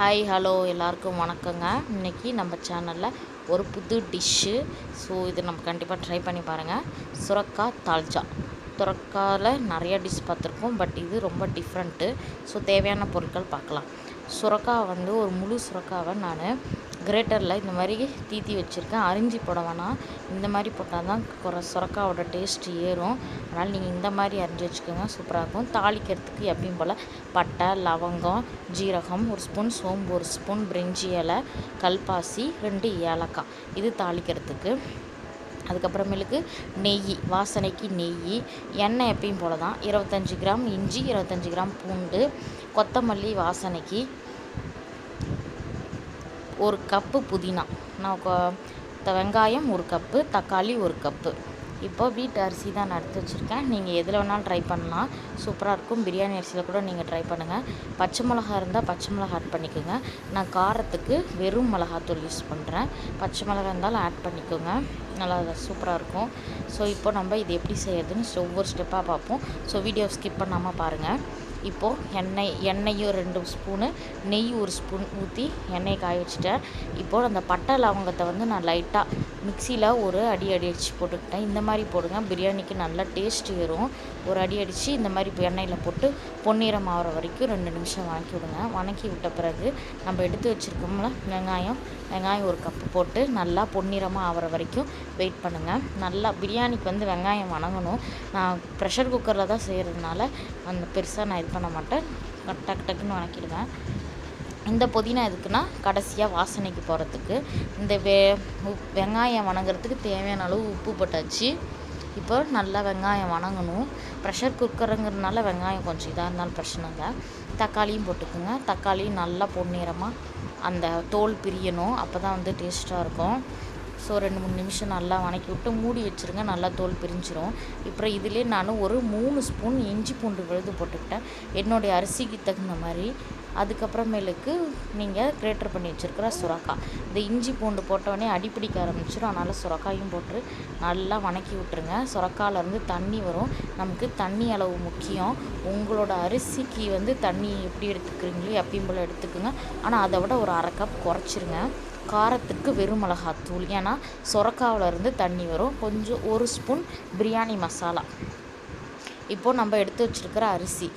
Hi hello எல்லாருக்கும் வணக்கங்க. இன்றைக்கி நம்ம சேனலில் ஒரு புது டிஷ்ஷு. ஸோ இது நம்ம கண்டிப்பாக ட்ரை பண்ணி பாருங்கள். சுரக்காய் தால்ச்சா. சுரக்காயில் நிறைய டிஷ் பார்த்துருக்கோம், பட் இது ரொம்ப டிஃப்ரெண்ட்டு. ஸோ தேவையான பொருட்கள் பார்க்கலாம். சுரக்காய் வந்து ஒரு முழு சுரக்காவை நான் கிரேட்டரில் இந்த மாதிரி தீத்தி வச்சுருக்கேன். அரிஞ்சி போட வேணாம், இந்த மாதிரி போட்டால் தான் சுரக்காவோட டேஸ்ட்டு ஏறும். அதனால் நீங்கள் இந்த மாதிரி அரிஞ்சு வச்சுக்கோங்க, சூப்பராக இருக்கும். தாளிக்கிறதுக்கு எப்பயும் போல் பட்டை, லவங்கம், ஜீரகம், ஒரு ஸ்பூன் சோம்பு, ஒரு ஸ்பூன் பிரிஞ்சி இலை, கல்பாசி, 2 ஏலக்காய், இது தாளிக்கிறதுக்கு. அதுக்கப்புறமேலுக்கு நெய், வாசனைக்கு நெய், எண்ணெய் எப்பயும் போல தான். 25 கிராம் இஞ்சி, 25 கிராம் பூண்டு, கொத்தமல்லி வாசனைக்கு, 1 கப்பு புதினா, வெங்காயம் 1 கப்பு, தக்காளி 1 கப்பு. இப்போ வீட்டு அரிசி தான் நான் எடுத்து வச்சுருக்கேன். நீங்கள் எதில் வேணாலும் ட்ரை பண்ணலாம், சூப்பராக இருக்கும். பிரியாணி அரிசியில் கூட நீங்கள் ட்ரை பண்ணுங்கள். பச்சை மிளகா இருந்தால் பச்சை மிளகா ஆட் பண்ணிக்கோங்க. நான் காரத்துக்கு வெறும் மிளகாத்தூள் யூஸ் பண்ணுறேன். பச்சை மிளகா இருந்தாலும் ஆட் பண்ணிக்கோங்க, நல்லா சூப்பராக இருக்கும். ஸோ இப்போ நம்ம இது எப்படி செய்யறதுன்னு ஒவ்வொரு ஸ்டெப்பாக பார்ப்போம். ஸோ வீடியோ ஸ்கிப் பண்ணாமல் பாருங்கள். இப்போது எண்ணெயும் 2 ஸ்பூனு, நெய் 1 ஸ்பூன் ஊற்றி எண்ணெயை காய வச்சுட்டேன். இப்போது அந்த பட்டை லவங்கத்தை வந்து நான் லைட்டாக மிக்சியில் ஒரு அடி அடித்து போட்டுக்கிட்டேன். இந்த மாதிரி போடுங்க, பிரியாணிக்கு நல்லா டேஸ்ட் ஏறும். ஒரு அடி அடித்து இந்த மாதிரி எண்ணெயில் போட்டு பொன்னிறம் ஆகிற வரைக்கும் 2 நிமிஷம் வணக்கி விடுங்க. வணக்கி விட்ட பிறகு நம்ம எடுத்து வச்சுருக்கோம்ல வெங்காயம் 1 கப்பு போட்டு நல்லா பொன்னிறமாக ஆகிற வரைக்கும் வெயிட் பண்ணுங்கள். நல்லா பிரியாணிக்கு வந்து வெங்காயம் வணங்கணும். நான் ப்ரெஷர் குக்கரில் தான் செய்கிறதுனால அந்த பெருசாக நான் இது பண்ண மாட்டேன், டக்கு டக்குன்னு வணக்கிடுவேன். இந்த புதினா எதுக்குன்னா கடைசியாக வாசனைக்கு போகிறதுக்கு. இந்த வெங்காயம் வணங்குறதுக்கு தேவையான அளவு உப்பு போட்டாச்சு. இப்போ நல்லா வெங்காயம் வணங்கணும். ப்ரெஷர் குக்கருங்கிறதுனால வெங்காயம் கொஞ்சம் இதாக இருந்தாலும் பிரச்சனை இல்லை. தக்காளியும் போட்டுக்குங்க. தக்காளியும் நல்லா பொன்னிறமாக அந்த தோல் பிரியணும், அப்போ தான் வந்து டேஸ்ட்டாக இருக்கும். ஸோ 2-3 நிமிஷம் நல்லா வணக்கி விட்டு மூடி வச்சுருங்க, நல்லா தோல் பிரிஞ்சிடும். இப்போ இதிலே நான் ஒரு 3 ஸ்பூன் இஞ்சி பூண்டு விழுது போட்டுக்கிட்டேன், என்னுடைய அரிசிக்கு தகுந்த மாதிரி. அதுக்கப்புறமேலுக்கு நீங்கள் கிரேட்டர் பண்ணி வச்சுருக்கிற சுரக்காய், இந்த இஞ்சி பூண்டு போட்டோடனே அடிப்பிடிக்க ஆரம்பிச்சிடும். அதனால் சுரக்காயும் போட்டு நல்லா வணக்கி விட்டுருங்க. சுரக்காயிலேருந்து தண்ணி வரும், நமக்கு தண்ணி அளவு முக்கியம். உங்களோட அரிசிக்கு வந்து தண்ணி எப்படி எடுத்துக்கிறீங்களோ எப்பயும் போல் எடுத்துக்கோங்க. ஆனால் அதை விட ஒரு 1/2 கப் குறைச்சிருங்க. காரத்துக்கு வெறும் மிளகாத்தூள், ஏன்னா சுரக்காவிலேருந்து தண்ணி வரும். கொஞ்சம் 1 ஸ்பூன் பிரியாணி மசாலா. இப்போது நம்ம எடுத்து வச்சுருக்கிற அரிசி,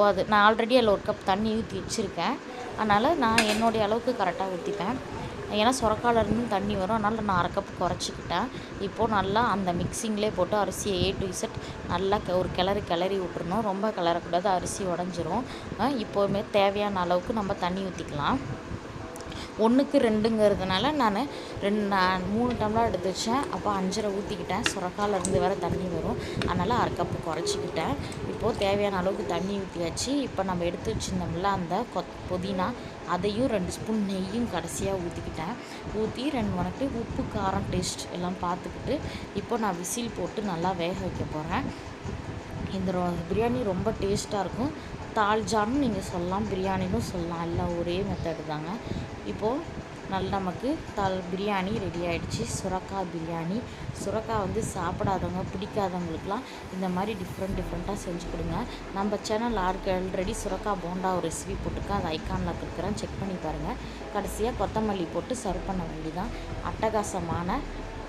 அது நான் ஆல்ரெடி அதில் 1 கப் தண்ணி ஊற்றி வச்சுருக்கேன். அதனால் நான் என்னுடைய அளவுக்கு கரெக்டாக ஊற்றிப்பேன், ஏன்னா சுரக்காவிலேருந்து தண்ணி வரும். அதனால் நான் 1/2 கப் குறைச்சிக்கிட்டேன். இப்போது நல்லா அந்த மிக்சிங்லேயே போட்டு அரிசியை A to Z நல்லா ஒரு கிளறி விட்டுறணும். ரொம்ப கிளறக்கூடாது, அரிசி உடஞ்சிரும். இப்போவுமே தேவையான அளவுக்கு நம்ம தண்ணி ஊற்றிக்கலாம். 1க்கு 2ங்கிறதுனால நான் 3 டம்ளர் எடுத்து வச்சேன். அப்போ 5.5 ஊற்றிக்கிட்டேன். சுரக்காயிலேருந்து வேறு தண்ணி வரும், அதனால் 1/2 கப்பு குறைச்சிக்கிட்டேன். இப்போது தேவையான அளவுக்கு தண்ணி ஊற்றியாச்சு. இப்போ நம்ம எடுத்து வச்சுருந்தோம்ல அந்த புதினா, அதையும் 2 ஸ்பூன் நெய்யும் கடைசியாக ஊற்றிக்கிட்டேன். ஊற்றி 2 வணக்கி உப்பு காரம் டேஸ்ட் எல்லாம் பார்த்துக்கிட்டு இப்போ நான் விசில் போட்டு நல்லா வேக வைக்க போகிறேன். இந்த பிரியாணி ரொம்ப டேஸ்ட்டாக இருக்கும். தால்ஜான்னு நீங்கள் சொல்லலாம், பிரியாணின்னு சொல்லலாம், எல்லாம் ஒரே மெத்தடு தாங்க. இப்போது நல்லா நமக்கு பிரியாணி ரெடி ஆகிடுச்சு. சுரக்காய் பிரியாணி. சுரக்காய் வந்து சாப்பிடாதவங்க, பிடிக்காதவங்களுக்குலாம் இந்த மாதிரி டிஃப்ரெண்ட்டாக செஞ்சு கொடுங்க. நம்ம சேனல் ஆல்ரெடி சுரக்காய் போண்டா ஒரு ரெசிபி போட்டிருக்கேன், அது ஐக்கானில் கொடுக்குறேன், செக் பண்ணி பாருங்கள். கடைசியாக கொத்தமல்லி போட்டு சர்வ் பண்ண வேண்டியதான். அட்டகாசமான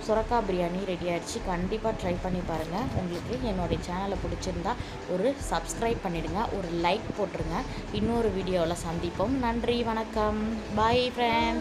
சுரக்காய் பிரியாணி ரெடி ஆகிடுச்சு. கண்டிப்பாக ட்ரை பண்ணி பாருங்கள். உங்களுக்கு என்னுடைய சேனலை பிடிச்சிருந்தா ஒரு சப்ஸ்கிரைப் பண்ணிவிடுங்க, ஒரு லைக் போட்டுருங்க. இன்னொரு வீடியோவில் சந்திப்போம். நன்றி, வணக்கம், பாய் ஃப்ரெண்ட்ஸ்.